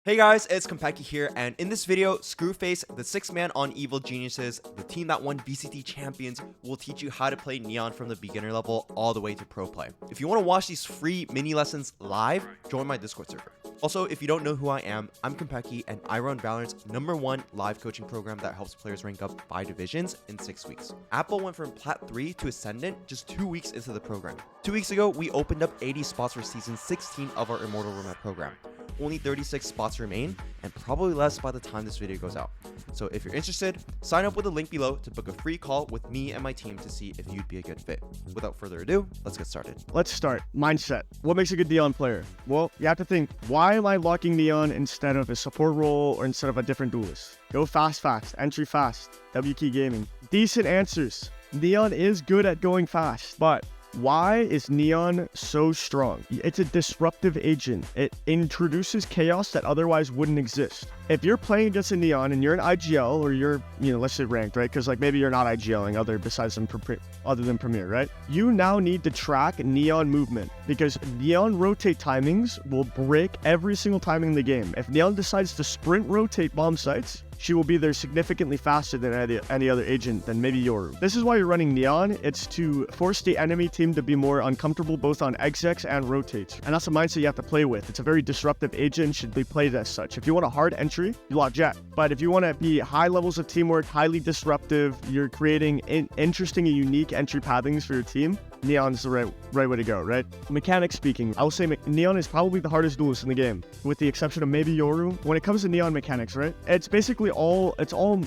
Hey guys, it's Kompeki here, and in this video, Screwface, the 6-man on Evil Geiniuses, the team that won VCT Champions, will teach you how to play Neon from the beginner level all the way to pro play. If you want to watch these free mini lessons live, join my Discord server. Also, if you don't know who I am, I'm Kompeki, and I run Valorant's #1 live coaching program that helps players rank up 5 divisions in 6 weeks. Apple went from Plat 3 to Ascendant just 2 weeks into the program. 2 weeks ago, we opened up 80 spots for season 16 of our Immortal roadmap program. Only 36 spots remain, and probably less by the time this video goes out. So if you're interested, sign up with the link below to book a free call with me and my team to see if you'd be a good fit. Without further ado, let's get started. Let's start. Mindset. What makes a good Neon player? Well, you have to think, why am I locking Neon instead of a support role or instead of a different duelist? Go fast, entry fast, WK Gaming. Decent answers. Neon is good at going fast, but why is Neon so strong? It's a disruptive agent. It introduces chaos that otherwise wouldn't exist. If you're playing against a Neon and you're an IGL or you're, let's say ranked, right? Because like maybe you're not IGLing other than Premier, right? You now need to track Neon movement because Neon rotate timings will break every single timing in the game. If Neon decides to sprint rotate bomb sites, she will be there significantly faster than any other agent than maybe Yoru. This is why you're running Neon. It's to force the enemy team to be more uncomfortable both on execs and rotates. And that's a mindset you have to play with. It's a very disruptive agent, should be played as such. If you want a hard entry, you lock Jet. But if you want to be high levels of teamwork, highly disruptive, you're creating interesting and unique entry pathings for your team, Neon's the right way to go, right? Mechanics speaking, I will say Neon is probably the hardest duelist in the game, with the exception of maybe Yoru. When it comes to Neon mechanics, right? It's basically all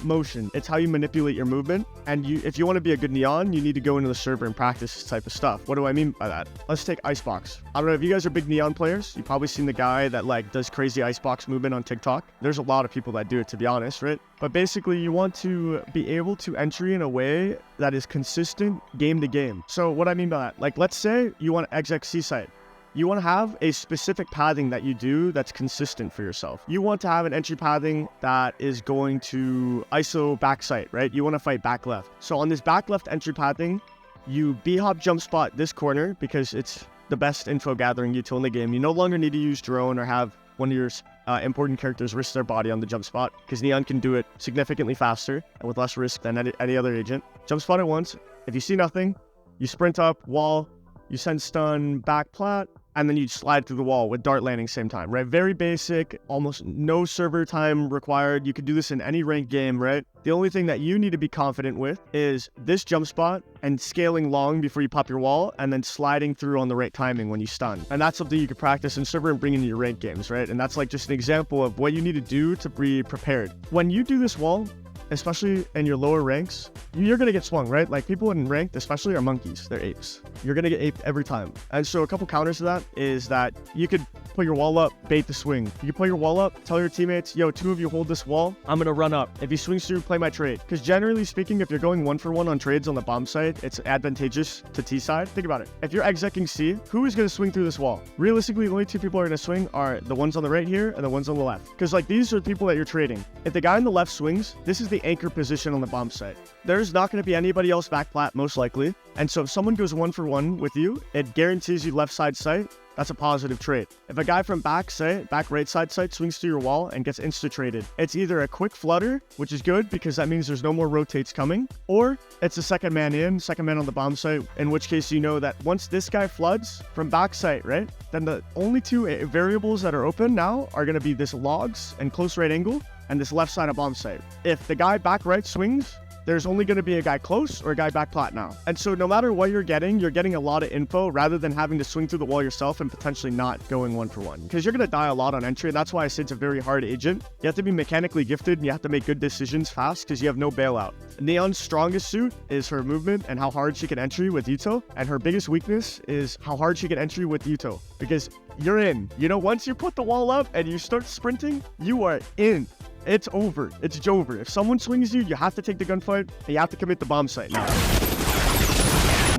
motion. It's how you manipulate your movement. And if you want to be a good Neon, you need to go into the server and practice this type of stuff. What do I mean by that? Let's take Icebox. I don't know if you guys are big Neon players. You've probably seen the guy that like does crazy Icebox movement on TikTok. There's a lot of people that do it, to be honest, right? But basically, you want to be able to entry in a way that is consistent game to game. So what I mean by that, like let's say you want to exec C site. You want to have a specific pathing that you do that's consistent for yourself. You want to have an entry pathing that is going to ISO back site, right? You want to fight back left. So on this back left entry pathing, you B-hop jump spot this corner because it's the best info gathering util in the game. You no longer need to use drone or have one of your important characters risk their body on the jump spot because Neon can do it significantly faster and with less risk than any other agent. Jump spot it once. If you see nothing, you sprint up, wall, you send stun, back plat, and then you slide through the wall with dart landing same time, right? Very basic, almost no server time required. You could do this in any ranked game, right? The only thing that you need to be confident with is this jump spot and scaling long before you pop your wall and then sliding through on the right timing when you stun. And that's something you could practice in server and bring into your ranked games, right? And that's like just an example of what you need to do to be prepared. When you do this wall, especially in your lower ranks, you're going to get swung, right? Like people in ranked especially are monkeys. They're apes. You're going to get aped every time. And so a couple counters to that is that you could put your wall up, bait the swing. You can put your wall up, tell your teammates, yo, 2 of you hold this wall. I'm going to run up. If he swings through, play my trade. Because generally speaking, if you're going 1-for-1 on trades on the bomb site, it's advantageous to T side. Think about it. If you're execing C, who is going to swing through this wall? Realistically, the only 2 people are going to swing are the ones on the right here and the ones on the left. Because like these are the people that you're trading. If the guy on the left swings, this is the anchor position on the bomb site. There's not going to be anybody else back plat, most likely. And so if someone goes 1-for-1 with you, it guarantees you left side sight. That's a positive trade. If a guy from back right side sight swings through your wall and gets insta-traded, it's either a quick flutter, which is good because that means there's no more rotates coming, or it's a second man on the bomb site, in which case you know that once this guy floods from back site, right, then the only 2 variables that are open now are going to be this logs and close right angle and this left side of bomb site. If the guy back right swings, there's only going to be a guy close or a guy back plat now. And so no matter what you're getting a lot of info rather than having to swing through the wall yourself and potentially not going 1-for-1. Because you're going to die a lot on entry, and that's why I say it's a very hard agent. You have to be mechanically gifted, and you have to make good decisions fast because you have no bailout. Neon's strongest suit is her movement and how hard she can entry with Yuto, and her biggest weakness is how hard she can entry with Yuto. Because you're in. Once you put the wall up and you start sprinting, you are in. It's over. It's Jover. If someone swings you, you have to take the gunfight and you have to commit the bomb site now.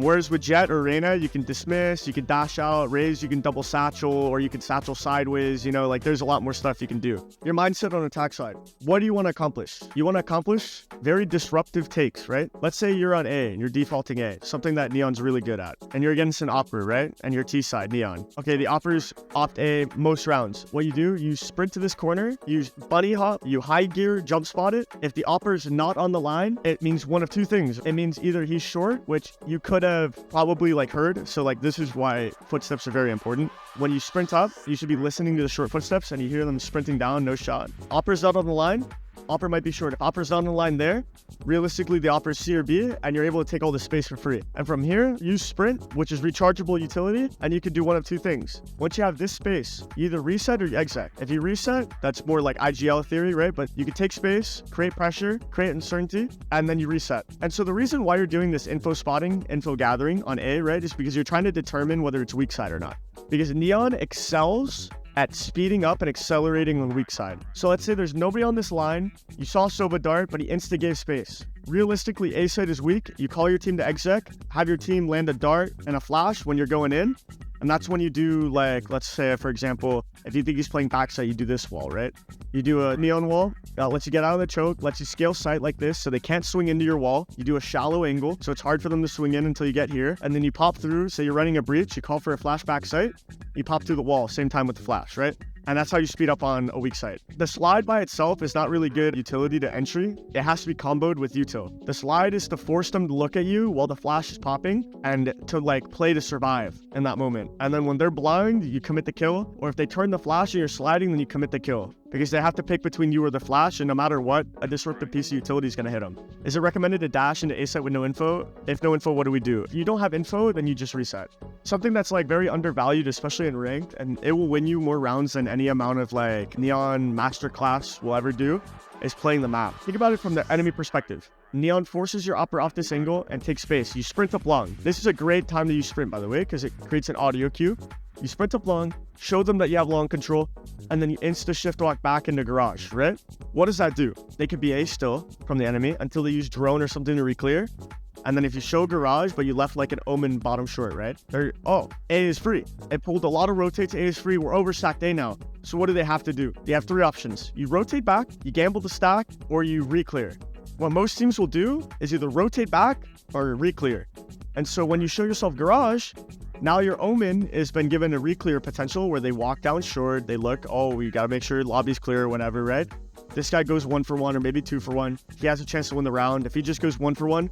Whereas with Jet or Reyna, you can dismiss, you can dash out, raise, you can double satchel, or you can satchel sideways, you know, like there's a lot more stuff you can do. Your mindset on attack side. What do you want to accomplish? You want to accomplish very disruptive takes, right? Let's say you're on A and you're defaulting A, something that Neon's really good at, and you're against an Opper, right? And you're T side, Neon. Okay, the Oppers opt A most rounds. What you do, you sprint to this corner, you bunny hop, you high gear, jump spot it. If the Opper's not on the line, it means one of two things. It means either he's short, which you could have probably like heard. So like this is why footsteps are very important. When you sprint up, you should be listening to the short footsteps and you hear them sprinting down, no shot. Opper's not on the line. Opper might be short. If Opper's on the line there, realistically the Opper's C or B, and you're able to take all the space for free. And from here, use Sprint, which is rechargeable utility, and you can do one of two things. Once you have this space, you either reset or you exec. If you reset, that's more like IGL theory, right? But you can take space, create pressure, create uncertainty, and then you reset. And so the reason why you're doing this info spotting, info gathering on A, right, is because you're trying to determine whether it's weak side or not. Because Neon excels at speeding up and accelerating on weak side. So let's say there's nobody on this line. You saw Soba dart, but he insta gave space. Realistically, A side is weak. You call your team to exec, have your team land a dart and a flash when you're going in. And that's when you do, like, let's say, for example, if you think he's playing backside, you do this wall, right? You do a Neon wall, lets you get out of the choke, lets you scale sight like this so they can't swing into your wall. You do a shallow angle, so it's hard for them to swing in until you get here. And then you pop through, say you're running a breach, you call for a flashback sight, you pop through the wall, same time with the flash, right? And that's how you speed up on a weak side. The slide by itself is not really good utility to entry. It has to be comboed with util. The slide is to force them to look at you while the flash is popping and to like play to survive in that moment. And then when they're blind, you commit the kill. Or if they turn the flash and you're sliding, then you commit the kill. Because they have to pick between you or the flash, and no matter what, a disruptive piece of utility is going to hit them. Is it recommended to dash into A site with no info? If no info, what do we do? If you don't have info, then you just reset. Something that's like very undervalued, especially in ranked, and it will win you more rounds than any amount of like Neon Masterclass will ever do, is playing the map. Think about it from the enemy perspective. Neon forces your Opper off this angle and takes space. You sprint up long. This is a great time to use sprint, by the way, because it creates an audio cue. You sprint up long, show them that you have long control, and then you insta shift walk back into garage, right? What does that do? They could be A still from the enemy until they use drone or something to re-clear. And then if you show garage, but you left like an omen bottom short, right? Oh, A is free. It pulled a lot of rotates, A is free. We're overstacked A now. So what do they have to do? They have three options. You rotate back, you gamble the stack, or you re-clear. What most teams will do is either rotate back or re-clear. And so when you show yourself garage, now your Omen has been given a re-clear potential where they walk down short, they look, oh, we got to make sure lobby's clear or whatever, right? This guy goes 1 for 1 or maybe 2 for 1. He has a chance to win the round. If he just goes 1 for 1,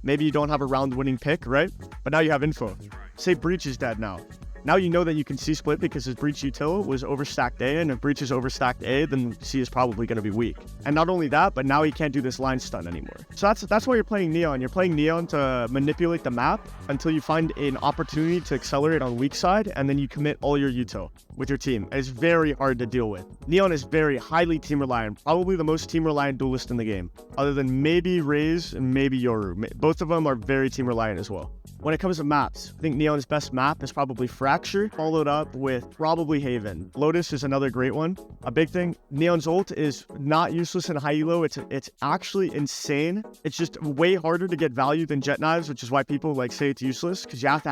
maybe you don't have a round winning pick, right? But now you have info. Say Breach is dead now. Now you know that you can C split because his Breach util was overstacked A, and if Breach is overstacked A, then C is probably going to be weak. And not only that, but now he can't do this line stun anymore. So that's why you're playing Neon. You're playing Neon to manipulate the map until you find an opportunity to accelerate on weak side, and then you commit all your util with your team. It's very hard to deal with. Neon is very highly team reliant, probably the most team reliant duelist in the game, other than maybe Raze and maybe Yoru. Both of them are very team reliant as well. When it comes to maps, I think Neon's best map is probably Fracture, followed up with probably Haven. Lotus is another great one. A big thing, Neon's ult is not useless in high elo. It's actually insane. It's just way harder to get value than Jet Knives, which is why people like say it's useless, because you have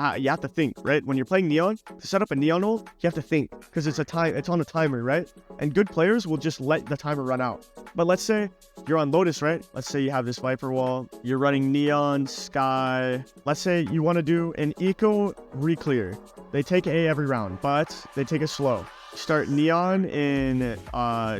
to think, right? When you're playing Neon, to set up a Neon ult, you have to think, because it's on a timer, right? And good players will just let the timer run out. But let's say you're on Lotus, right? Let's say you have this Viper wall, you're running Neon, Sky. Let's say you want to do an eco re-clear. They take A every round, but they take it slow. Start Neon in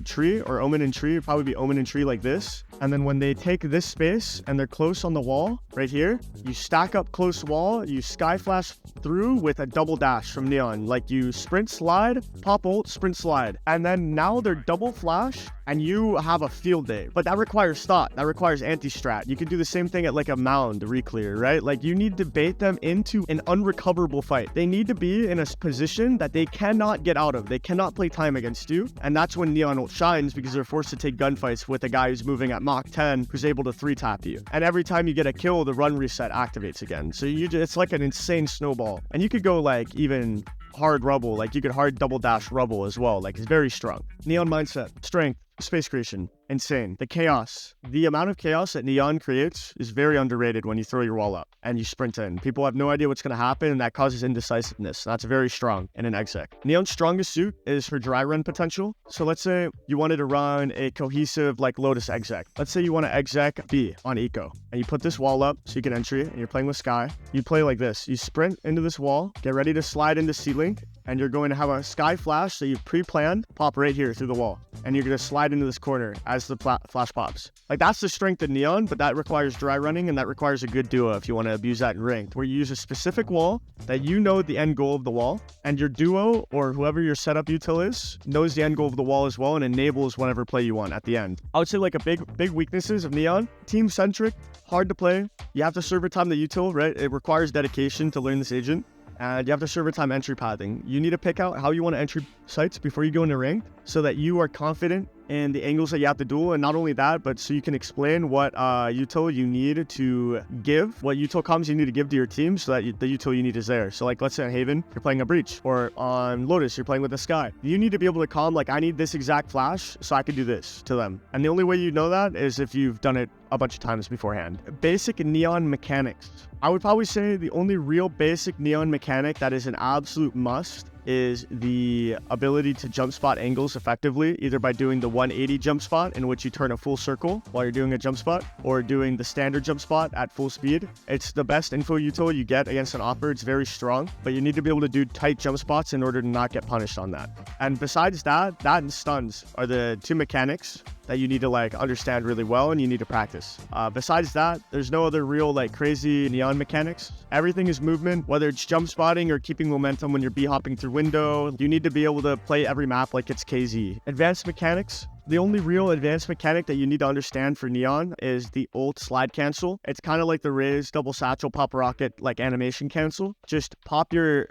tree or Omen in tree. It'd probably be Omen in tree like this. And then when they take this space and they're close on the wall right here, you stack up close wall, you sky flash through with a double dash from Neon. Like you sprint slide, pop ult, sprint slide. And then now they're double flash and you have a field day. But that requires thought. That requires anti-strat. You can do the same thing at like a mound re-clear, right? Like you need to bait them into an unrecoverable fight. They need to be in a position that they cannot get out of. They cannot play time against you. And that's when Neon ult shines, because they're forced to take gunfights with a guy who's moving at Mach 10 who's able to 3-tap you. And every time you get a kill, the run reset activates again. So it's like an insane snowball. And you could go like even hard rubble, like you could hard double dash rubble as well. Like it's very strong. Neon mindset, strength, space creation. insane. The chaos. The amount of chaos that Neon creates is very underrated when you throw your wall up and you sprint in. People have no idea what's going to happen, and that causes indecisiveness. That's very strong in an exec. Neon's strongest suit is for dry run potential. So let's say you wanted to run a cohesive like Lotus exec. Let's say you want to exec B on eco, and you put this wall up so you can entry it, and you're playing with Sky. You play like this. You sprint into this wall, get ready to slide into C-Link, and you're going to have a Sky flash that you've pre-planned pop right here through the wall. And you're going to slide into this corner as the flash pops. Like, that's the strength of Neon, but that requires dry running, and that requires a good duo if you want to abuse that in ranked, where you use a specific wall that you know the end goal of the wall, and your duo or whoever your setup util is knows the end goal of the wall as well and enables whatever play you want at the end. I would say like a big weaknesses of Neon: team-centric, hard to play. You have to server time the util, right? It requires dedication to learn this agent. And you have to server time entry pathing. You need to pick out how you want to entry sites before you go into ranked so that you are confident in the angles that you have to duel. And not only that, but so you can explain what util you need to give, what util comms you need to give to your team so that the util you need is there. So like, let's say on Haven, you're playing a Breach, or on Lotus, you're playing with the Sky. You need to be able to comm like, I need this exact flash so I can do this to them. And the only way you know that is if you've done it a bunch of times beforehand. Basic Neon mechanics. I would probably say the only real basic Neon mechanic that is an absolute must is the ability to jump spot angles effectively, either by doing the 180 jump spot, in which you turn a full circle while you're doing a jump spot, or doing the standard jump spot at full speed. It's the best info util you get against an opper. It's very strong, but you need to be able to do tight jump spots in order to not get punished on that. And besides that, that and stuns are the two mechanics that you need to like understand really well and you need to practice. Besides that, there's no other real like crazy Neon mechanics. Everything is movement, whether it's jump spotting or keeping momentum when you're B-hopping through window. You need to be able to play every map like it's KZ. Advanced mechanics. The only real advanced mechanic that you need to understand for Neon is the ult slide cancel. It's kind of like the Raze double satchel pop rocket like animation cancel. Just pop your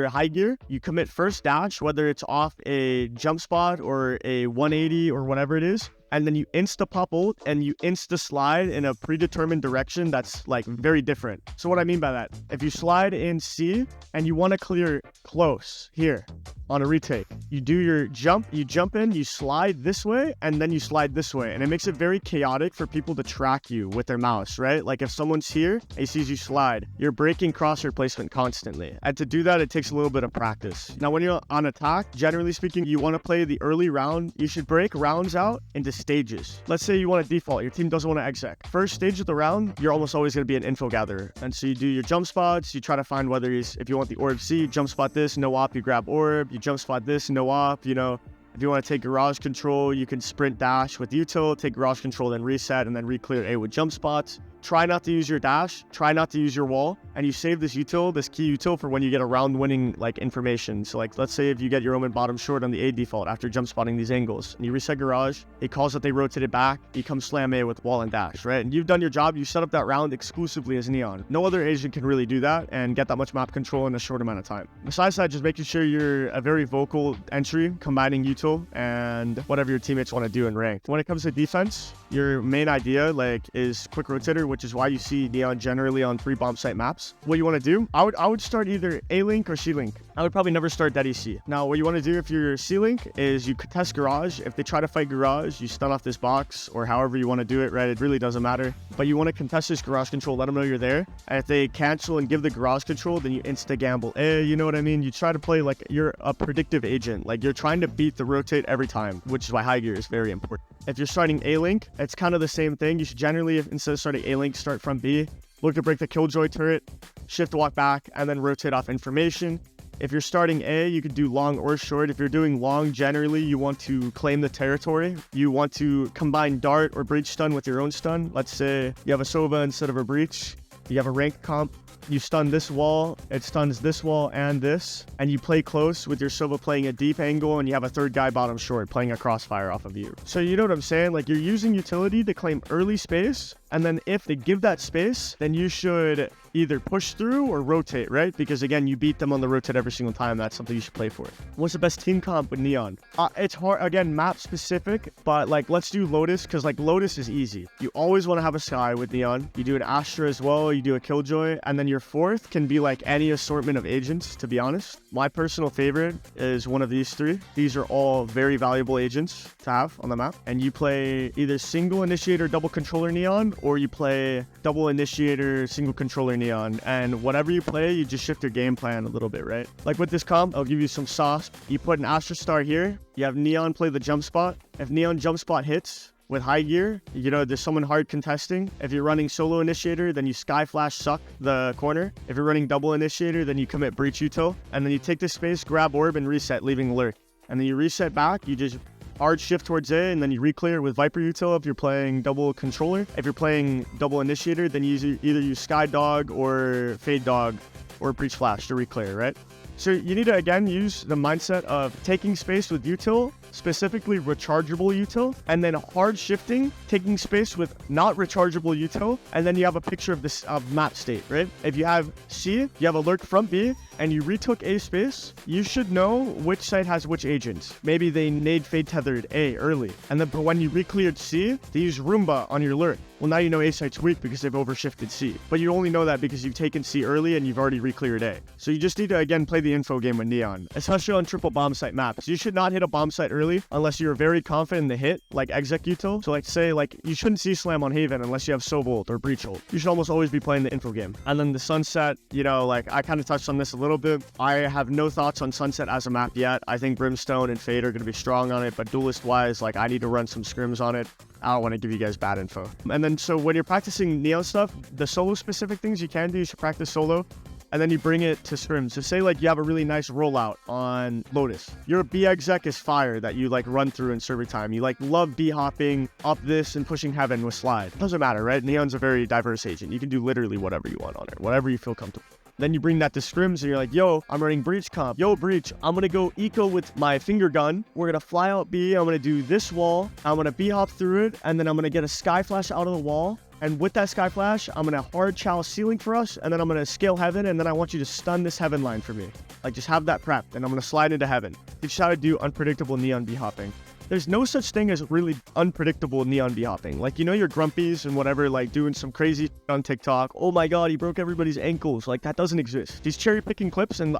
high gear. You commit first dash, whether it's off a jump spot or a 180 or whatever it is. And then you insta pop ult and you insta slide in a predetermined direction that's like very different. So what I mean by that, if you slide in C and you want to clear close here on a retake, you do your jump, you jump in, you slide this way, and then you slide this way. And it makes it very chaotic for people to track you with their mouse, right? Like if someone's here and he sees you slide, you're breaking crosshair placement constantly. And to do that, it takes a little bit of practice. Now, when you're on attack, generally speaking, you want to play the early round. You should break rounds out into stages. Let's say you want to default, your team doesn't want to exec. First stage of the round, you're almost always going to be an info gatherer. And so you do your jump spots, you try to find whether he's, if you want the orb C, jump spot this, no op, you grab orb, you jump spot this, no op, you know. If you want to take garage control, you can sprint dash with util, take garage control, then reset, and then re-clear A with jump spots. Try not to use your dash, try not to use your wall, and you save this util, this key util, for when you get a round winning like information. So like, let's say if you get your omen bottom short on the A default after jump spotting these angles, and you reset garage, it calls that they rotated back, you come slam A with wall and dash, right? And you've done your job, you set up that round exclusively as Neon. No other agent can really do that and get that much map control in a short amount of time. Besides that, just making sure you're a very vocal entry, combining util and whatever your teammates want to do in ranked. When it comes to defense, your main idea like is quick rotator, which is why you see Neon generally on 3 bomb site maps. What you want to do, I would start either A-Link or C-Link. I would probably never start dead EC. Now, what you want to do if you're C-Link is you contest garage. If they try to fight garage, you stun off this box or however you want to do it, right? It really doesn't matter. But you want to contest this garage control, let them know you're there. And if they cancel and give the garage control, then you insta gamble. You know what I mean? You try to play like you're a predictive agent. Like you're trying to beat the rotate every time, which is why high gear is very important. If you're starting A-Link, it's kind of the same thing. You should generally, instead of starting A-Link, start from B. Look to break the Killjoy turret, shift walk back, and then rotate off information. If you're starting A, you could do long or short. If you're doing long, generally, you want to claim the territory. You want to combine dart or breach stun with your own stun. Let's say you have a Sova instead of a breach. You have a rank comp. You stun this wall, it stuns this wall and this, and you play close with your Sova playing a deep angle, and you have a third guy bottom short playing a crossfire off of you. So you know what I'm saying? Like you're using utility to claim early space, and then if they give that space, then you should either push through or rotate, right? Because again, you beat them on the rotate every single time. That's something you should play for. What's the best team comp with Neon? It's hard, again, map specific, but like let's do Lotus, because like Lotus is easy. You always want to have a Sky with Neon. You do an Astra as well, you do a Killjoy, and then then your fourth can be like any assortment of agents, to be honest. My personal favorite is one of these three. These are all very valuable agents to have on the map. And you play either single initiator, double controller neon, or you play double initiator, single controller neon. And whatever you play, you just shift your game plan a little bit, right? Like with this comp, I'll give you some sauce. You put an Astra Star here. You have neon play the jump spot. If neon jump spot hits, with high gear, you know, there's someone hard contesting. If you're running solo initiator, then you sky flash suck the corner. If you're running double initiator, then you commit breach util. And then you take this space, grab orb, and reset, leaving lurk. And then you reset back, you just hard shift towards A, and then you reclear with Viper util if you're playing double controller. If you're playing double initiator, then you either use Sky Dog or Fade Dog or Breach Flash to reclear, right? So you need to, again, use the mindset of taking space with util, specifically rechargeable util, and then hard shifting, taking space with not rechargeable util, and then you have a picture of this map state, right? If you have C, you have a lurk front B, and you retook A space, you should know which site has which agents. Maybe they nade fade tethered A early, and then when you recleared C, they use Roomba on your lurk. Well, now you know A site's weak because they've overshifted C. But you only know that because you've taken C early and you've already recleared A. So you just need to, again, play the info game with Neon, especially on triple bomb site maps. You should not hit a bomb site early unless you're very confident in the hit, like exec util. So like say, like you shouldn't C-slam on Haven unless you have Sobolt or Breach ult. You should almost always be playing the info game. And then the Sunset, you know, like I kind of touched on this a little bit. I have no thoughts on Sunset as a map yet. I think Brimstone and Fade are going to be strong on it, but duelist-wise, like I need to run some scrims on it. I don't want to give you guys bad info. And then so when you're practicing Neon stuff, the solo specific things you can do, you should practice solo. And then you bring it to scrims. So say like you have a really nice rollout on Lotus. Your B exec is fire that you like run through in server time. You like love B hopping up this and pushing heaven with slide. Doesn't matter, right? Neon's a very diverse agent. You can do literally whatever you want on it, whatever you feel comfortable. Then you bring that to scrims and you're like, yo, I'm running breach comp. Yo, breach, I'm going to go eco with my finger gun. We're going to fly out B. I'm going to do this wall. I'm going to B hop through it. And then I'm going to get a sky flash out of the wall. And with that sky flash, I'm going to hard chow ceiling for us. And then I'm going to scale heaven. And then I want you to stun this heaven line for me. Like just have that prepped. And I'm going to slide into heaven. You just how to do unpredictable neon B hopping. There's no such thing as really unpredictable neon B hopping. Like, you know, your grumpies and whatever, like doing some crazy on TikTok. Oh my God, he broke everybody's ankles. Like that doesn't exist. He's cherry picking clips and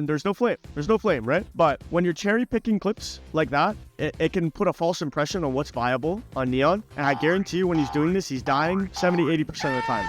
there's no flame. There's no flame, right? But when you're cherry picking clips like that, it can put a false impression on what's viable on Neon. And I guarantee you when he's doing this, he's dying 70-80% of the time.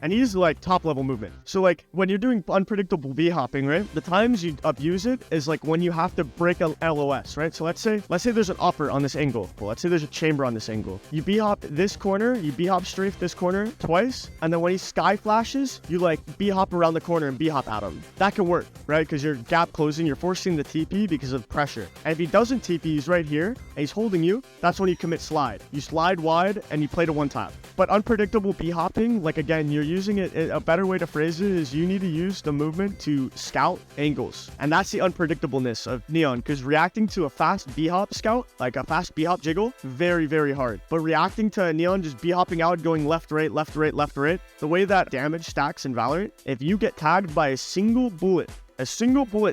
And he's like top level movement. So like when you're doing unpredictable B hopping, right? The times you abuse it is like when you have to break a LOS, right? So let's say there's an upper on this angle. Well, let's say there's a chamber on this angle. You B hop this corner, you B hop strafe this corner twice. And then when he sky flashes, you like B hop around the corner and B hop at him. That can work, right? Because you're gap closing, you're forcing the TP because of pressure. And if he doesn't TP, he's right here and he's holding you. That's when you commit slide. You slide wide and you play to one tap. But unpredictable B hopping, like again, you're using it, a better way to phrase it is you need to use the movement to scout angles. And that's the unpredictableness of Neon, because reacting to a fast B-hop scout, like a fast B-hop jiggle, very, very hard. But reacting to Neon just B-hopping out, going left, right, left, right, left, right, the way that damage stacks in Valorant, if you get tagged by a single bullet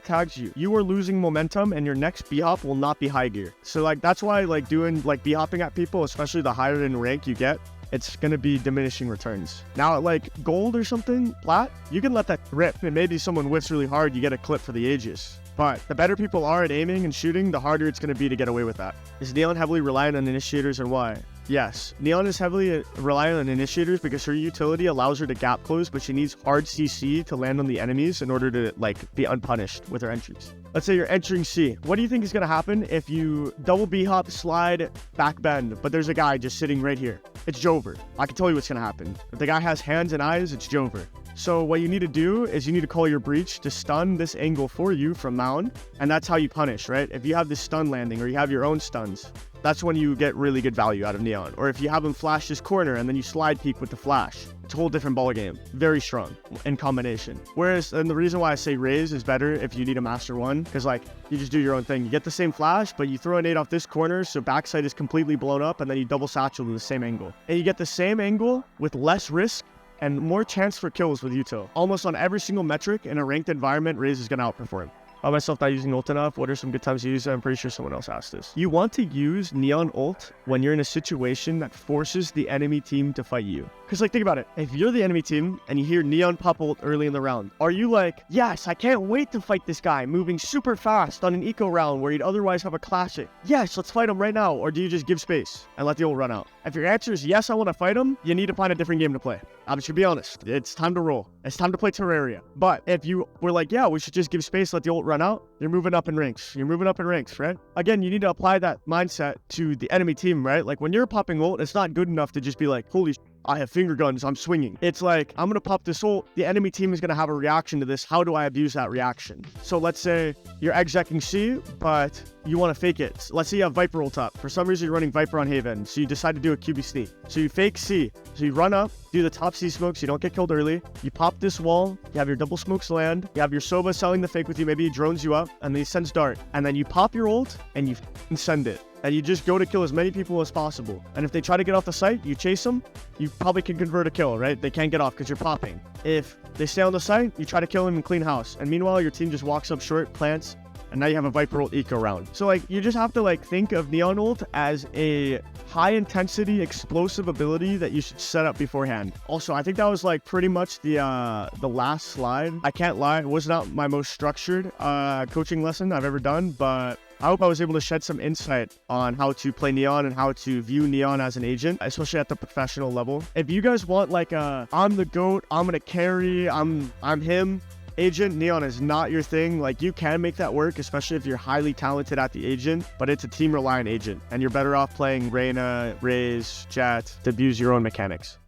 tags you, you are losing momentum and your next B-hop will not be high gear. So like that's why like doing like B-hopping at people, especially the higher in rank you get, it's going to be diminishing returns. Now at like gold or something, plat, you can let that rip and maybe someone whiffs really hard, you get a clip for the ages. But the better people are at aiming and shooting, the harder it's going to be to get away with that. Is Neon heavily reliant on initiators and why? Yes, Neon is heavily reliant on initiators because her utility allows her to gap close, but she needs hard CC to land on the enemies in order to like be unpunished with her entries. Let's say you're entering C. What do you think is going to happen if you double B-hop, slide, back bend, but there's a guy just sitting right here? It's Jover. I can tell you what's going to happen. If the guy has hands and eyes, it's Jover. So what you need to do is you need to call your breach to stun this angle for you from mound, and that's how you punish, right? If you have this stun landing or you have your own stuns, that's when you get really good value out of Neon. Or if you have him flash this corner and then you slide peek with the flash, it's a whole different ball game. Very strong in combination. Whereas, and the reason why I say Raze is better if you need a master one, because like you just do your own thing. You get the same flash, but you throw a nade off this corner, so backside is completely blown up, and then you double satchel to the same angle. And you get the same angle with less risk and more chance for kills with util. Almost on every single metric in a ranked environment, Raze is going to outperform. about myself not using ult enough. What are some good times to use it? I'm pretty sure someone else asked this. You want to use Neon ult when you're in a situation that forces the enemy team to fight you. Because, like, think about it. If you're the enemy team and you hear Neon pop ult early in the round, are you like, yes, I can't wait to fight this guy, moving super fast on an eco round where you'd otherwise have a classic? Yes, let's fight him right now. Or do you just give space and let the ult run out? If your answer is yes, I want to fight him, you need to find a different game to play. I should be honest. It's time to roll. It's time to play Terraria. But if you were like, yeah, we should just give space, let the ult run out, you're moving up in ranks. You're moving up in ranks, right? Again, you need to apply that mindset to the enemy team, right? Like, when you're popping ult, it's not good enough to just be like, holy I have finger guns, I'm swinging. It's like, I'm going to pop this ult. The enemy team is going to have a reaction to this. How do I abuse that reaction? So let's say you're execing C, but you want to fake it. Let's say you have Viper ult up. For some reason, you're running Viper on Haven, so you decide to do a QB sneak. So you fake C. So you run up, do the top C smoke so you don't get killed early. You pop this wall. You have your double smokes land. You have your Soba selling the fake with you. Maybe he drones you up, and then he sends dart. And then you pop your ult, and you send it. And you just go to kill as many people as possible. And if they try to get off the site, you chase them. You probably can convert a kill, right? They can't get off because you're popping. If they stay on the site, you try to kill them and clean house. And meanwhile, your team just walks up short, plants, and now you have a Viper ult eco round. So, like, you just have to, like, think of Neon ult as a high-intensity, explosive ability that you should set up beforehand. Also, I think that was, like, pretty much the last slide. I can't lie, it was not my most structured coaching lesson I've ever done, but I hope I was able to shed some insight on how to play Neon and how to view Neon as an agent, especially at the professional level. If you guys want, like, I'm the GOAT, I'm gonna carry, I'm him agent, Neon is not your thing. Like, you can make that work, especially if you're highly talented at the agent, but it's a team reliant agent, and you're better off playing Reyna, Raze, Jet to abuse your own mechanics.